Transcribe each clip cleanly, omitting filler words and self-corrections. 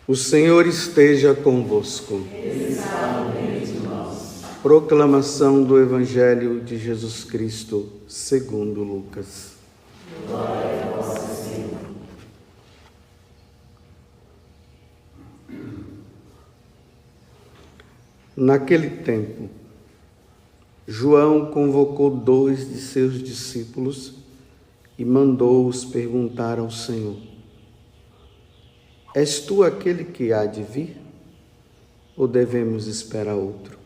O Senhor esteja convosco. Proclamação do Evangelho de Jesus Cristo, segundo Lucas. Glória a vós, Senhor. Naquele tempo, João convocou 2 de seus discípulos e mandou-os perguntar ao Senhor: És tu aquele que há de vir? Ou devemos esperar outro?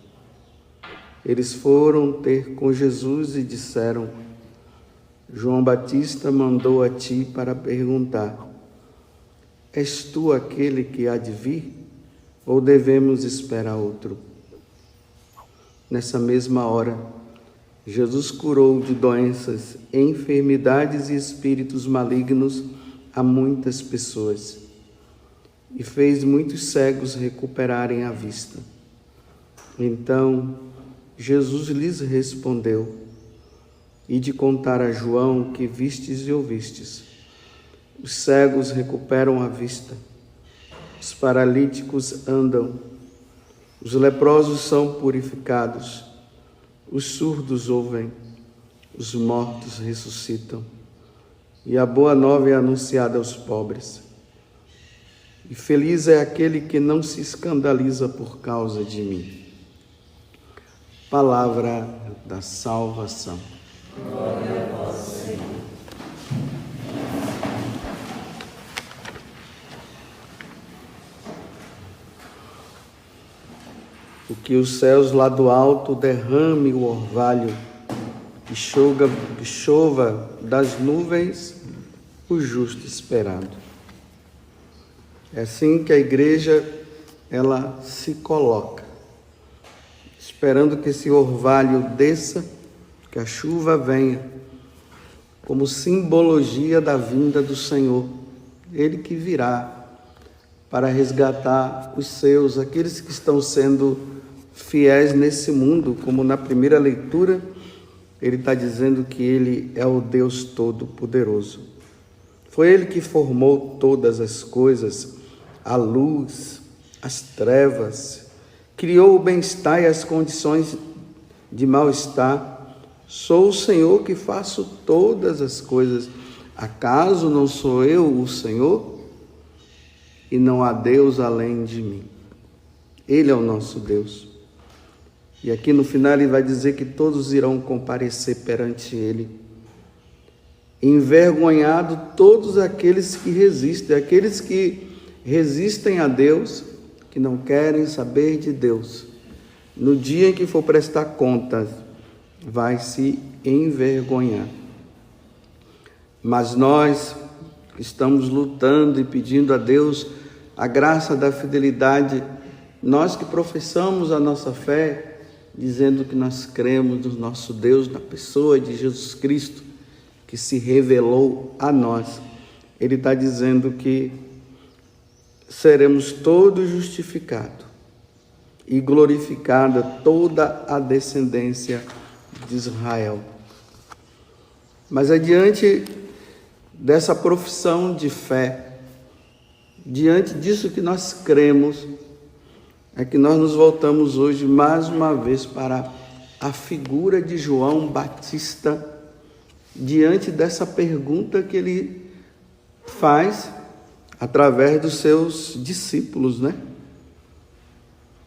Eles foram ter com Jesus e disseram: João Batista mandou a ti para perguntar: És tu aquele que há de vir? Ou devemos esperar outro? Nessa mesma hora, Jesus curou de doenças, enfermidades e espíritos malignos a muitas pessoas e fez muitos cegos recuperarem a vista. Então, Jesus lhes respondeu: Ide contar a João o que vistes e ouvistes. Os cegos recuperam a vista, os paralíticos andam, os leprosos são purificados, os surdos ouvem, os mortos ressuscitam, e a boa nova é anunciada aos pobres. E feliz é aquele que não se escandaliza por causa de mim. Palavra da salvação. Glória a vós, Senhor. O que os céus lá do alto derrame o orvalho e chova das nuvens o justo esperado. É assim que a igreja ela se coloca, esperando que esse orvalho desça, que a chuva venha, como simbologia da vinda do Senhor, Ele que virá para resgatar os seus, aqueles que estão sendo fiéis nesse mundo, como na primeira leitura, Ele está dizendo que Ele é o Deus Todo-Poderoso. Foi Ele que formou todas as coisas, a luz, as trevas, criou o bem-estar e as condições de mal-estar. Sou o Senhor que faço todas as coisas. Acaso não sou eu o Senhor? E não há Deus além de mim. Ele é o nosso Deus. E aqui no final ele vai dizer que todos irão comparecer perante Ele. Envergonhado todos aqueles que resistem a Deus, que não querem saber de Deus. No dia em que for prestar contas, vai se envergonhar. Mas nós estamos lutando e pedindo a Deus a graça da fidelidade, nós que professamos a nossa fé, dizendo que nós cremos no nosso Deus, na pessoa de Jesus Cristo, que se revelou a nós. Ele está dizendo que seremos todos justificados e glorificada toda a descendência de Israel. Mas adiante dessa profissão de fé, diante disso que nós cremos, é que nós nos voltamos hoje mais uma vez para a figura de João Batista, diante dessa pergunta que ele faz através dos seus discípulos, né?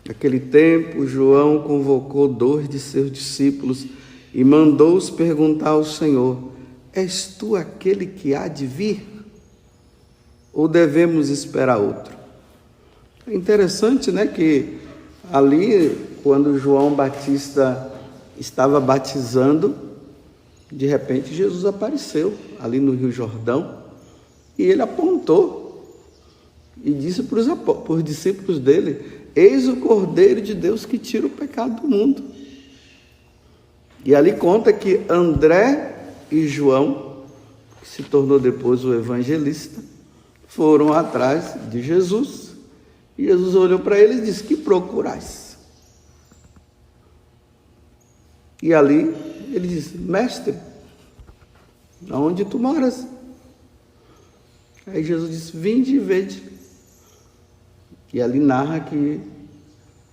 Naquele tempo, João convocou 2 de seus discípulos e mandou-os perguntar ao Senhor: És tu aquele que há de vir? Ou devemos esperar outro? É interessante, né, que ali, quando João Batista estava batizando, de repente Jesus apareceu ali no Rio Jordão e ele apontou e disse para os discípulos dele: Eis o Cordeiro de Deus que tira o pecado do mundo. E ali conta que André e João, que se tornou depois o evangelista, foram atrás de Jesus. E Jesus olhou para eles e disse: Que procurais? E ali ele disse: Mestre, aonde tu moras? Aí Jesus disse: Vinde e vede. E ali narra que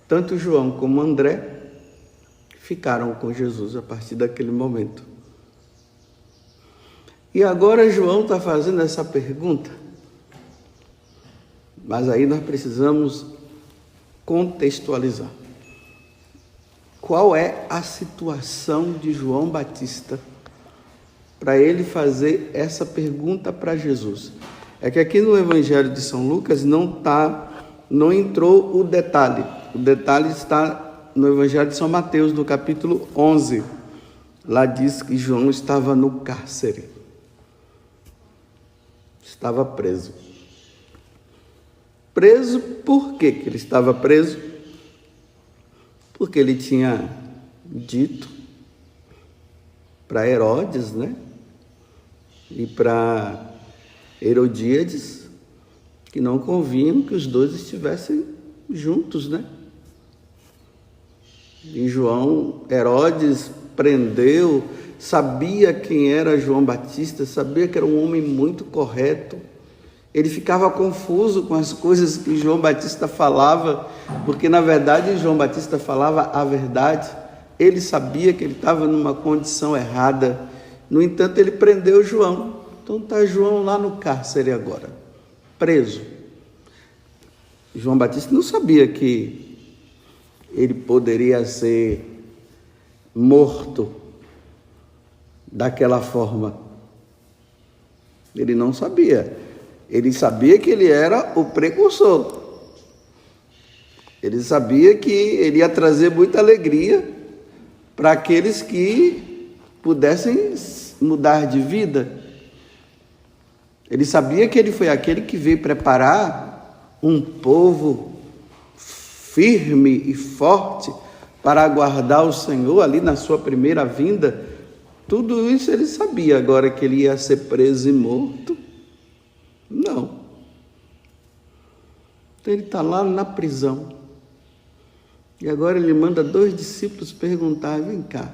tanto João como André ficaram com Jesus a partir daquele momento. E agora João está fazendo essa pergunta, mas aí nós precisamos contextualizar. Qual é a situação de João Batista para ele fazer essa pergunta para Jesus? É que aqui no Evangelho de São Lucas não entrou o detalhe. O detalhe está no Evangelho de São Mateus, no capítulo 11. Lá diz que João estava no cárcere. Estava preso. Preso por quê que ele estava preso? Porque ele tinha dito para Herodes, né? E para Herodíades, que não convinham que os dois estivessem juntos, né? E Herodes prendeu, sabia quem era João Batista, sabia que era um homem muito correto. Ele ficava confuso com as coisas que João Batista falava, porque na verdade João Batista falava a verdade. Ele sabia que ele estava numa condição errada. No entanto, ele prendeu João. Então está João lá no cárcere agora, preso. João Batista não sabia que ele poderia ser morto daquela forma. Ele não sabia. Ele sabia que ele era o precursor. Ele sabia que ele ia trazer muita alegria para aqueles que pudessem mudar de vida. Ele sabia que ele foi aquele que veio preparar um povo firme e forte para aguardar o Senhor ali na sua primeira vinda. Tudo isso ele sabia. Agora que ele ia ser preso e morto, não. Então ele está lá na prisão. E agora ele manda 2 discípulos perguntar: vem cá,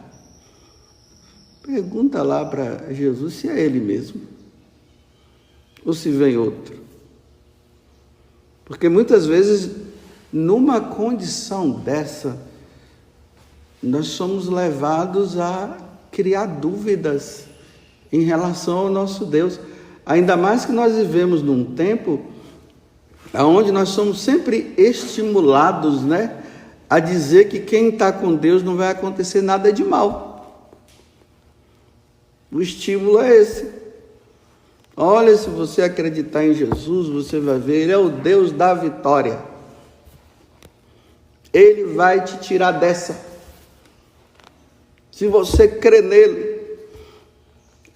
pergunta lá para Jesus se é ele mesmo ou se vem outro. Porque muitas vezes, numa condição dessa, nós somos levados a criar dúvidas em relação ao nosso Deus. Ainda mais que nós vivemos num tempo onde nós somos sempre estimulados, né, a dizer que quem está com Deus não vai acontecer nada de mal. O estímulo é esse. Olha, se você acreditar em Jesus, você vai ver, Ele é o Deus da vitória. Ele vai te tirar dessa. Se você crê nele,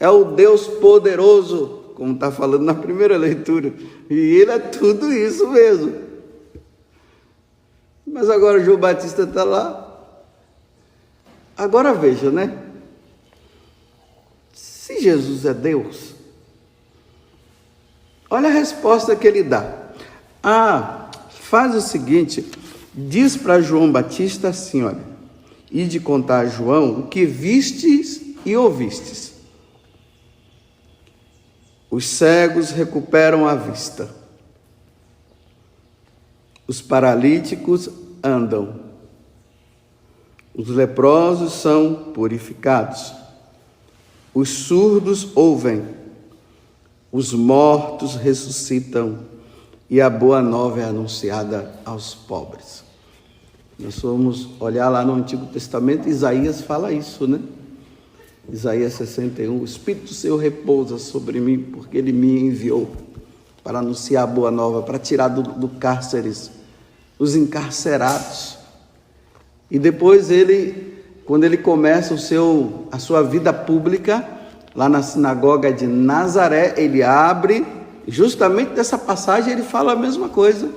é o Deus poderoso, como está falando na primeira leitura. E Ele é tudo isso mesmo. Mas agora João Batista está lá. Agora veja, né? Se Jesus é Deus, olha a resposta que ele dá. Faz o seguinte, diz para João Batista assim, olha: ide contar a João o que vistes e ouvistes. Os cegos recuperam a vista. Os paralíticos andam. Os leprosos são purificados. Os surdos ouvem. Os mortos ressuscitam. E a boa nova é anunciada aos pobres. Nós vamos olhar lá no Antigo Testamento, Isaías fala isso, né? Isaías 61, o Espírito do Senhor repousa sobre mim, porque Ele me enviou para anunciar a boa nova, para tirar do cárceres os encarcerados. E depois quando ele começa a sua vida pública, lá na sinagoga de Nazaré, ele abre, justamente dessa passagem ele fala a mesma coisa.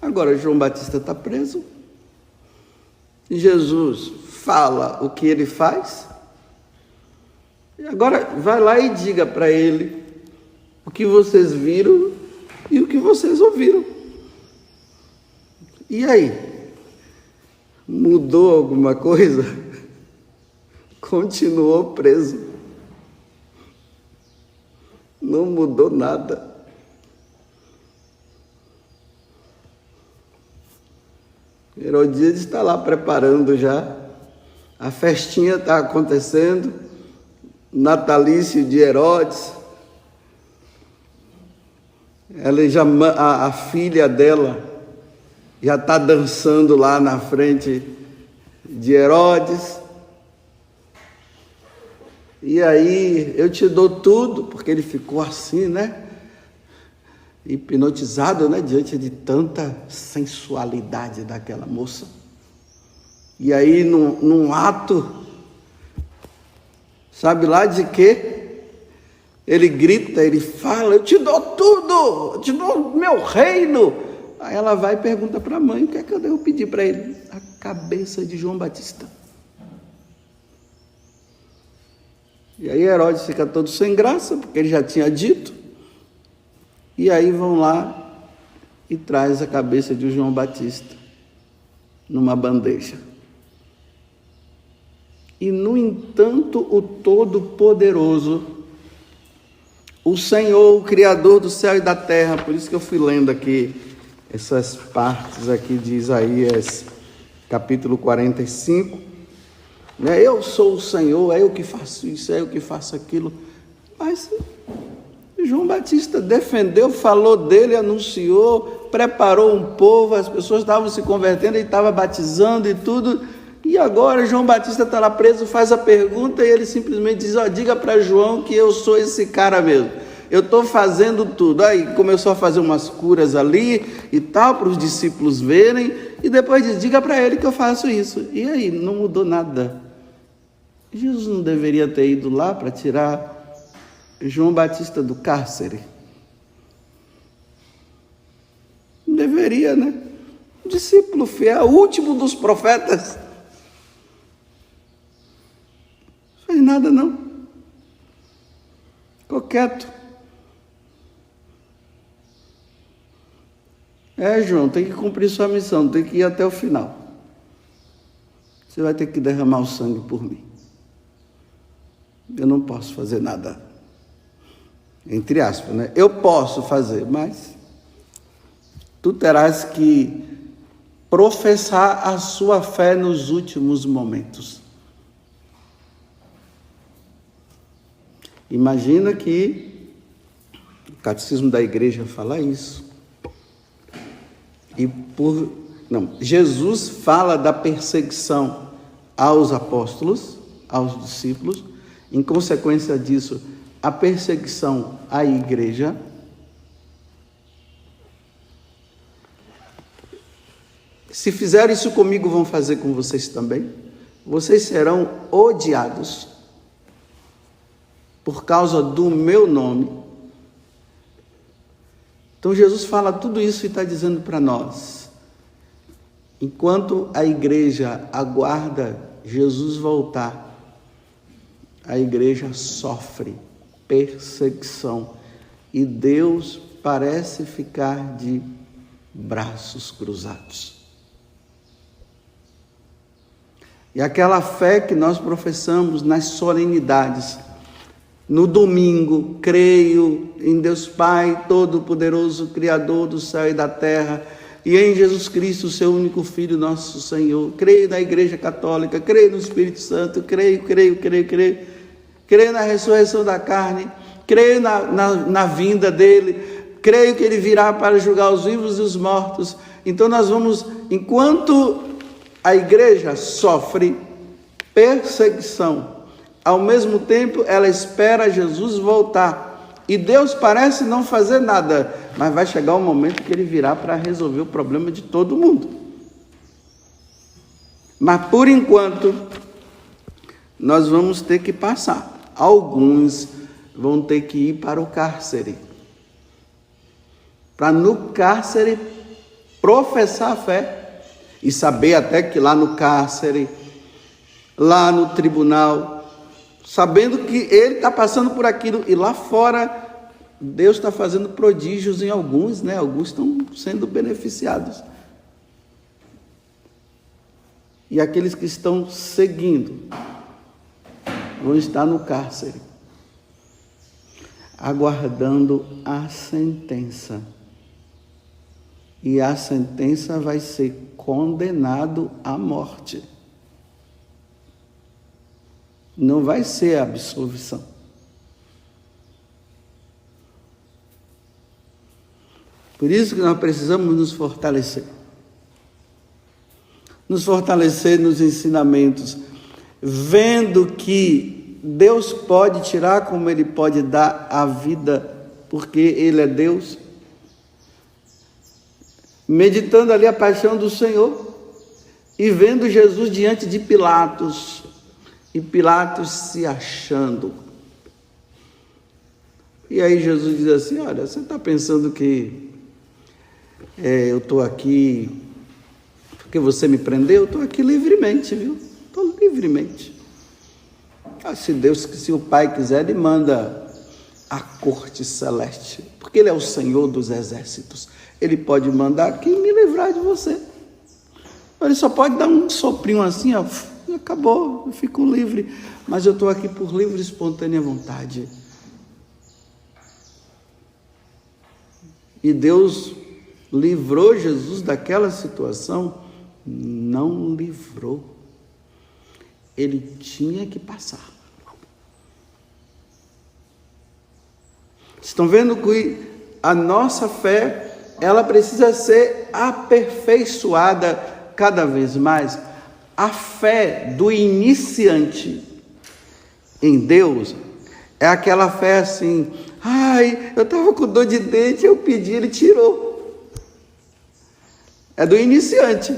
Agora João Batista está preso, e Jesus fala o que ele faz, e agora vai lá e diga para ele o que vocês viram e o que vocês ouviram. E aí? Mudou alguma coisa? Continuou preso. Não mudou nada. Herodíades está lá preparando já. A festinha está acontecendo. Natalício de Herodes. Ela já, a filha dela já está dançando lá na frente de Herodes. E aí, eu te dou tudo, porque ele ficou assim, né? Hipnotizado, né? Diante de tanta sensualidade daquela moça. E aí, num ato, sabe lá de quê? Ele grita, ele fala, eu te dou tudo, eu te dou meu reino. Aí ela vai e pergunta para a mãe, o que é que eu devo pedir para ele? A cabeça de João Batista. E aí Herodes fica todo sem graça, porque ele já tinha dito. E aí vão lá e traz a cabeça de João Batista numa bandeja. E, no entanto, o Todo-Poderoso, o Senhor, o Criador do céu e da terra, por isso que eu fui lendo aqui essas partes aqui de Isaías, capítulo 45, né? Eu sou o Senhor, é eu que faço isso, é eu que faço aquilo. Mas João Batista defendeu, falou dele, anunciou, preparou um povo, as pessoas estavam se convertendo, ele estava batizando e tudo. E agora João Batista está lá preso, faz a pergunta e ele simplesmente diz, diga para João que eu sou esse cara mesmo. Eu estou fazendo tudo. Aí começou a fazer umas curas ali e tal, para os discípulos verem. E depois diz, diga para ele que eu faço isso. E aí, não mudou nada. Jesus não deveria ter ido lá para tirar João Batista do cárcere? Não deveria, né? Um discípulo fiel, o último dos profetas. Não fez nada, não. Ficou quieto. João, tem que cumprir sua missão, tem que ir até o final. Você vai ter que derramar o sangue por mim. Eu não posso fazer nada. Entre aspas, né? Eu posso fazer, mas tu terás que professar a sua fé nos últimos momentos. Imagina que o Catecismo da Igreja fala isso. Jesus fala da perseguição aos apóstolos, aos discípulos, em consequência disso, a perseguição à igreja. Se fizeram isso comigo, vão fazer com vocês também. Vocês serão odiados por causa do meu nome. Então Jesus fala tudo isso e está dizendo para nós, enquanto a igreja aguarda Jesus voltar, a igreja sofre perseguição e Deus parece ficar de braços cruzados. E aquela fé que nós professamos nas solenidades, no domingo, creio em Deus Pai Todo-Poderoso, Criador do céu e da terra, e em Jesus Cristo, seu único Filho, nosso Senhor. Creio na Igreja Católica, creio no Espírito Santo, creio. Creio na ressurreição da carne, creio na vinda dele, creio que ele virá para julgar os vivos e os mortos. Então nós vamos, enquanto a igreja sofre perseguição, ao mesmo tempo ela espera Jesus voltar. E Deus parece não fazer nada, mas vai chegar um momento que ele virá para resolver o problema de todo mundo. Mas por enquanto, nós vamos ter que passar. Alguns vão ter que ir para o cárcere, para no cárcere professar a fé e saber até que lá no cárcere, lá no tribunal, sabendo que ele está passando por aquilo, e lá fora Deus está fazendo prodígios em alguns, né? Alguns estão sendo beneficiados. E aqueles que estão seguindo vão estar no cárcere, aguardando a sentença. e a sentença vai ser condenado à morte. Não vai ser a absolvição. Por isso que nós precisamos nos fortalecer. Nos fortalecer nos ensinamentos, vendo que Deus pode tirar como Ele pode dar a vida, porque Ele é Deus. Meditando ali a paixão do Senhor e vendo Jesus diante de Pilatos, e Pilatos se achando. E aí Jesus diz assim: olha, você está pensando que eu estou aqui porque você me prendeu? Eu estou aqui livremente, viu? Estou livremente. Se o Pai quiser, Ele manda a corte celeste, porque Ele é o Senhor dos exércitos. Ele pode mandar aqui e me livrar de você. Ele só pode dar um soprinho assim, ó, e acabou, eu fico livre. Mas eu estou aqui por livre e espontânea vontade. E Deus livrou Jesus daquela situação? Não livrou. Ele tinha que passar. Estão vendo que a nossa fé, ela precisa ser aperfeiçoada cada vez mais. A fé do iniciante em Deus é aquela fé assim: ai, eu estava com dor de dente, eu pedi, Ele tirou. É do iniciante.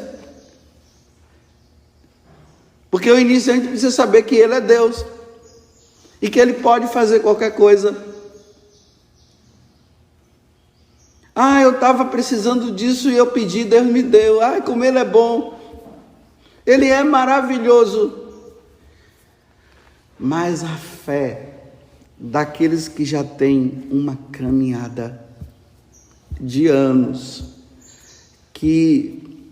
Porque o iniciante precisa saber que Ele é Deus e que Ele pode fazer qualquer coisa. Ah, eu estava precisando disso e eu pedi, Deus me deu. Ai, como Ele é bom. Ele é maravilhoso. Mas a fé daqueles que já têm uma caminhada de anos, que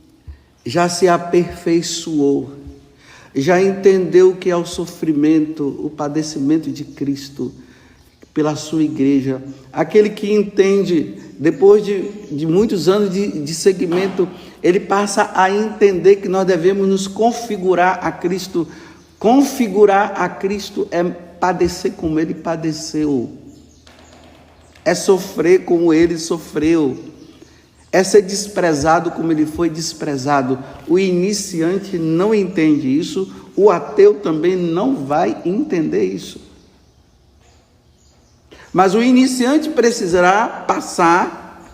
já se aperfeiçoou, já entendeu o que é o sofrimento, o padecimento de Cristo pela sua igreja, aquele que entende, depois de muitos anos de seguimento, ele passa a entender que nós devemos nos configurar a Cristo. Configurar a Cristo é padecer como Ele padeceu, é sofrer como Ele sofreu, é ser desprezado como Ele foi desprezado. O iniciante não entende isso, o ateu também não vai entender isso. Mas o iniciante precisará passar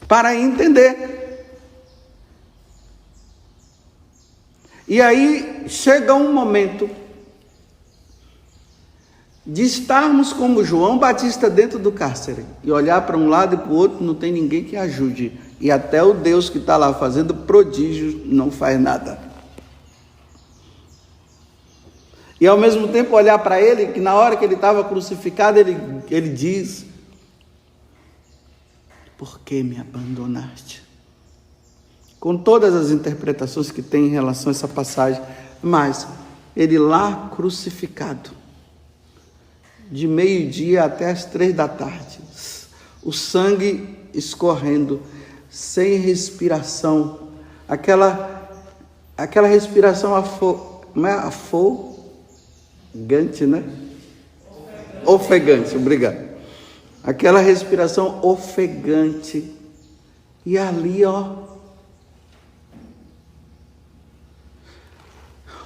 para entender. E aí chega um momento de estarmos como João Batista dentro do cárcere e olhar para um lado e para o outro, não tem ninguém que ajude. E até o Deus que está lá fazendo prodígios não faz nada. E ao mesmo tempo olhar para ele, que na hora que ele estava crucificado, ele diz: por que me abandonaste? Com todas as interpretações que tem em relação a essa passagem, mas ele lá crucificado, de meio-dia até as 3 da tarde, o sangue escorrendo, sem respiração, aquela respiração ofegante, né? Ofegante, obrigado. Aquela respiração ofegante. E ali,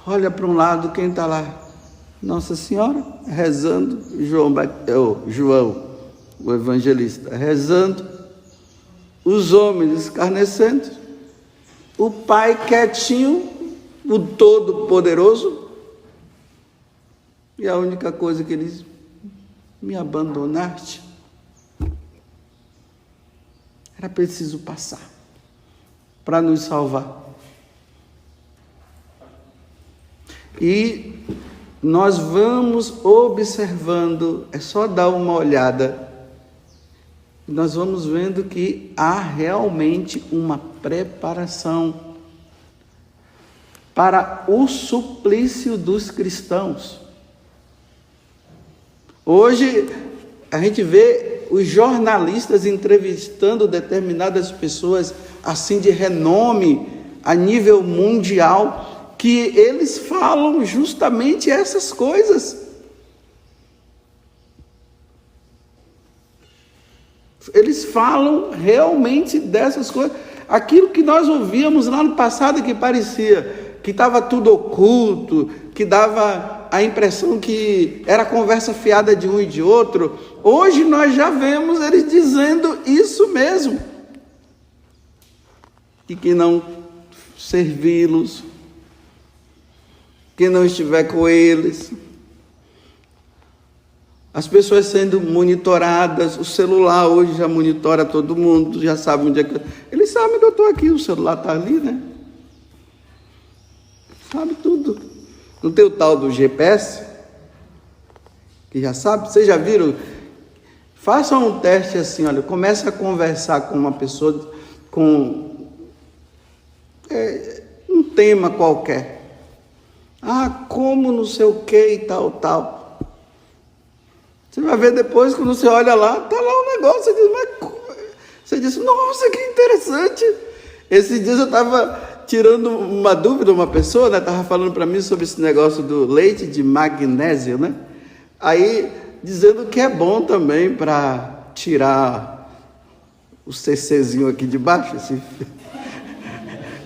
olha para um lado, quem está lá? Nossa Senhora, rezando. João, o evangelista, rezando. Os homens escarnecendo. O Pai quietinho, o Todo-Poderoso. E a única coisa que ele diz: me abandonaste. Era preciso passar para nos salvar. E nós vamos observando, é só dar uma olhada, e nós vamos vendo que há realmente uma preparação para o suplício dos cristãos. Hoje a gente vê vê os jornalistas entrevistando determinadas pessoas assim de renome a nível mundial, que eles falam justamente essas coisas. Eles falam realmente dessas coisas. Aquilo que nós ouvíamos lá no passado, que parecia que estava tudo oculto, que dava a impressão que era conversa fiada de um e de outro, hoje nós já vemos eles dizendo isso mesmo. E que não servi-los, quem não estiver com eles, as pessoas sendo monitoradas, o celular hoje já monitora todo mundo, já sabe onde é que... Eles sabem que eu estou aqui, o celular está ali, né? Sabe tudo. Não tem o tal do GPS, que já sabe? Vocês já viram? Façam um teste assim, olha, começa a conversar com uma pessoa com um tema qualquer. Como não sei o que e tal. Você vai ver depois, quando você olha lá, está lá um negócio, você diz, nossa, que interessante. Esses dias eu estava tirando uma dúvida, uma pessoa, né, estava falando para mim sobre esse negócio do leite de magnésio, né? Aí, dizendo que é bom também para tirar o CCzinho aqui de baixo, assim.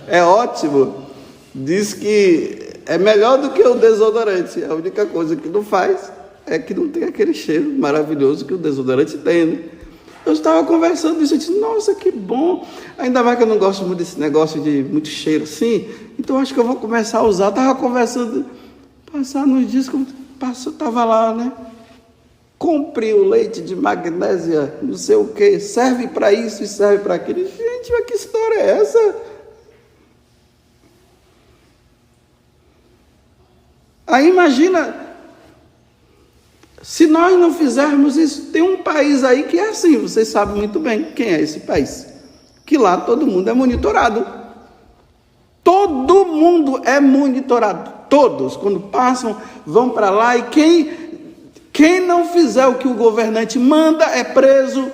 É ótimo. Diz que é melhor do que o desodorante. A única coisa que não faz é que não tem aquele cheiro maravilhoso que o desodorante tem, né? Eu estava conversando isso, eu disse, nossa, que bom. Ainda mais que eu não gosto muito desse negócio de muito cheiro assim, então acho que eu vou começar a usar. Eu estava conversando, passar nos dias, estava lá, né? Compre o leite de magnésia, não sei o que, serve para isso e serve para aquilo. Gente, mas que história é essa? Aí imagina, se nós não fizermos isso, tem um país aí que é assim, vocês sabem muito bem quem é esse país, que lá todo mundo é monitorado. Todo mundo é monitorado, todos, quando passam, vão para lá, e quem não fizer o que o governante manda é preso.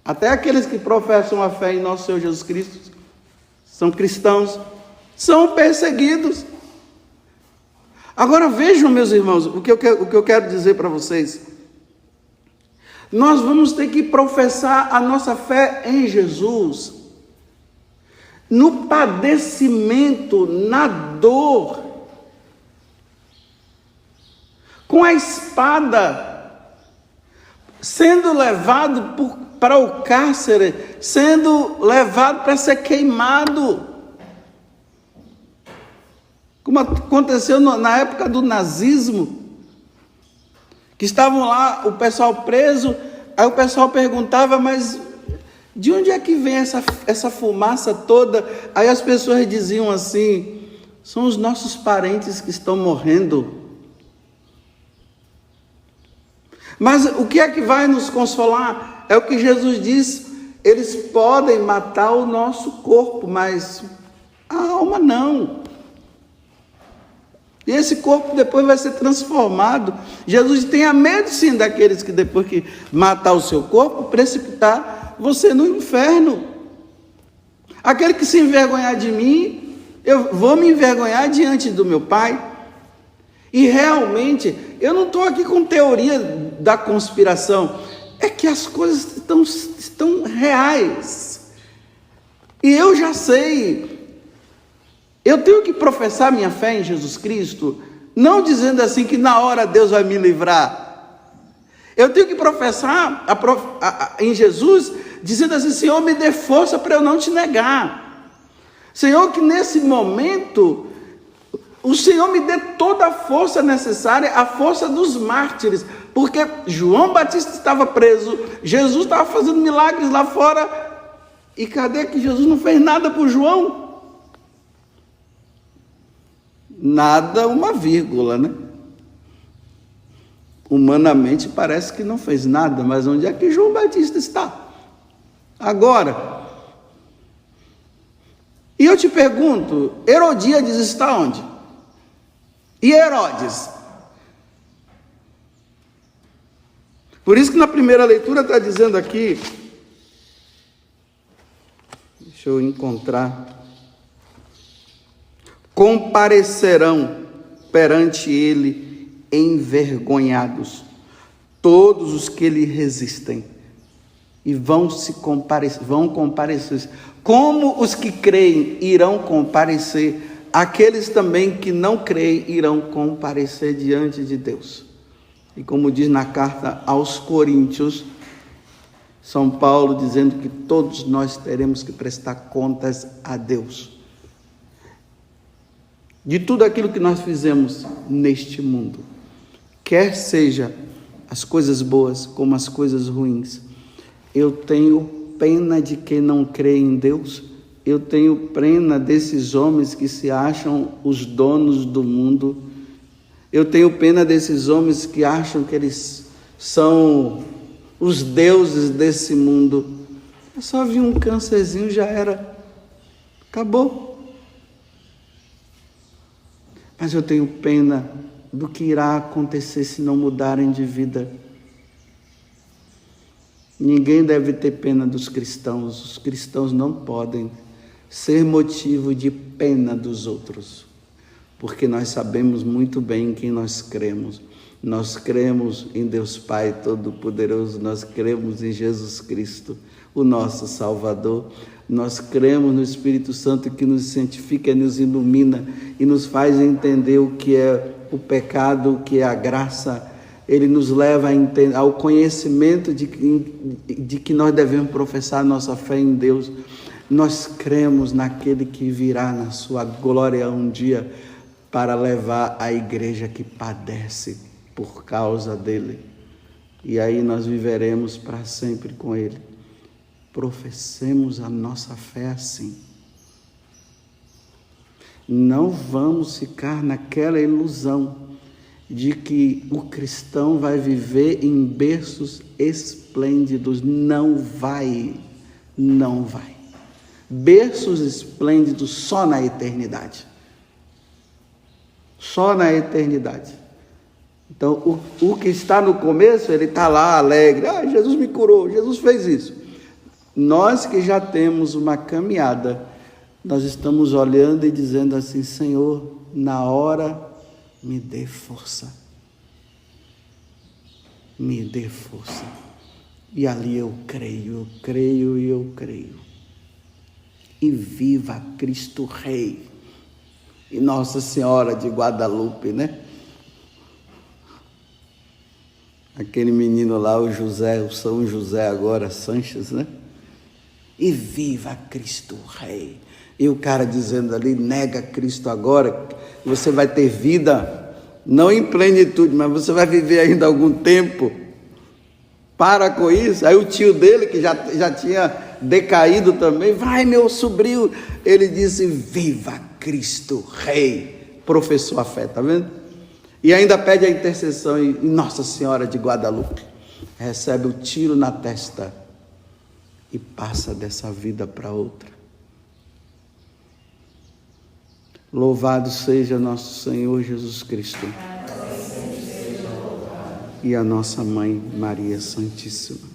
Até aqueles que professam a fé em nosso Senhor Jesus Cristo, são cristãos, são perseguidos. Agora vejam, meus irmãos, o que eu quero dizer para vocês. Nós vamos ter que professar a nossa fé em Jesus, no padecimento, na dor, com a espada, sendo levado para o cárcere, sendo levado para ser queimado, como aconteceu na época do nazismo, que estavam lá, o pessoal preso, aí o pessoal perguntava, mas de onde é que vem essa fumaça toda? Aí as pessoas diziam assim, são os nossos parentes que estão morrendo. Mas o que é que vai nos consolar? É o que Jesus diz, eles podem matar o nosso corpo, mas a alma não. E esse corpo depois vai ser transformado. Jesus tenha medo sim daqueles que depois que matar o seu corpo, precipitar você no inferno. Aquele que se envergonhar de mim, eu vou me envergonhar diante do meu Pai. E realmente, eu não estou aqui com teoria da conspiração, é que as coisas estão reais. E eu já sei. Eu tenho que professar minha fé em Jesus Cristo, não dizendo assim que na hora Deus vai me livrar. Eu tenho que professar em Jesus, dizendo assim, Senhor, me dê força para eu não te negar. Senhor, que nesse momento, o Senhor me dê toda a força necessária, a força dos mártires, porque João Batista estava preso, Jesus estava fazendo milagres lá fora, e cadê que Jesus não fez nada por João? Nada, uma vírgula, né? Humanamente parece que não fez nada, mas onde é que João Batista está? Agora, e eu te pergunto, Herodíades está onde? E Herodes? Por isso que na primeira leitura está dizendo aqui, deixa eu encontrar, comparecerão perante ele envergonhados todos os que lhe resistem, e vão comparecer. Como os que creem irão comparecer, aqueles também que não creem irão comparecer diante de Deus. E como diz na carta aos Coríntios, São Paulo dizendo que todos nós teremos que prestar contas a Deus de tudo aquilo que nós fizemos neste mundo, quer seja as coisas boas como as coisas ruins. Eu tenho pena de quem não crê em Deus, eu tenho pena desses homens que se acham os donos do mundo, eu tenho pena desses homens que acham que eles são os deuses desse mundo. Eu só vi um câncerzinho, já era, acabou. Mas eu tenho pena do que irá acontecer se não mudarem de vida. Ninguém deve ter pena dos cristãos. Os cristãos não podem ser motivo de pena dos outros, porque nós sabemos muito bem em quem nós cremos. Nós cremos em Deus Pai Todo-Poderoso, nós cremos em Jesus Cristo, o nosso Salvador. Nós cremos no Espírito Santo que nos santifica, nos ilumina e nos faz entender o que é o pecado, o que é a graça. Ele nos leva ao conhecimento de que nós devemos professar nossa fé em Deus. Nós cremos naquele que virá na sua glória um dia para levar a igreja que padece por causa dele. E aí nós viveremos para sempre com ele. Professemos a nossa fé assim. Não vamos ficar naquela ilusão de que o cristão vai viver em berços esplêndidos. Não vai. Berços esplêndidos só na eternidade. Só na eternidade. Então, o que está no começo, ele está lá alegre. Jesus me curou, Jesus fez isso. Nós que já temos uma caminhada, nós estamos olhando e dizendo assim: Senhor, na hora, me dê força. Me dê força. E ali eu creio. E viva Cristo Rei. E Nossa Senhora de Guadalupe, né? Aquele menino lá, o José, o São José agora, Sanches, né? E viva Cristo Rei. E o cara dizendo ali: nega Cristo agora, você vai ter vida, não em plenitude, mas você vai viver ainda algum tempo. Para com isso. Aí o tio dele, que já tinha decaído também: vai, meu sobrinho. Ele disse: viva Cristo Rei. Professou a fé, tá vendo? E ainda pede a intercessão em Nossa Senhora de Guadalupe. Recebe o tiro na testa e passa dessa vida para outra. Louvado seja nosso Senhor Jesus Cristo e a nossa Mãe Maria Santíssima.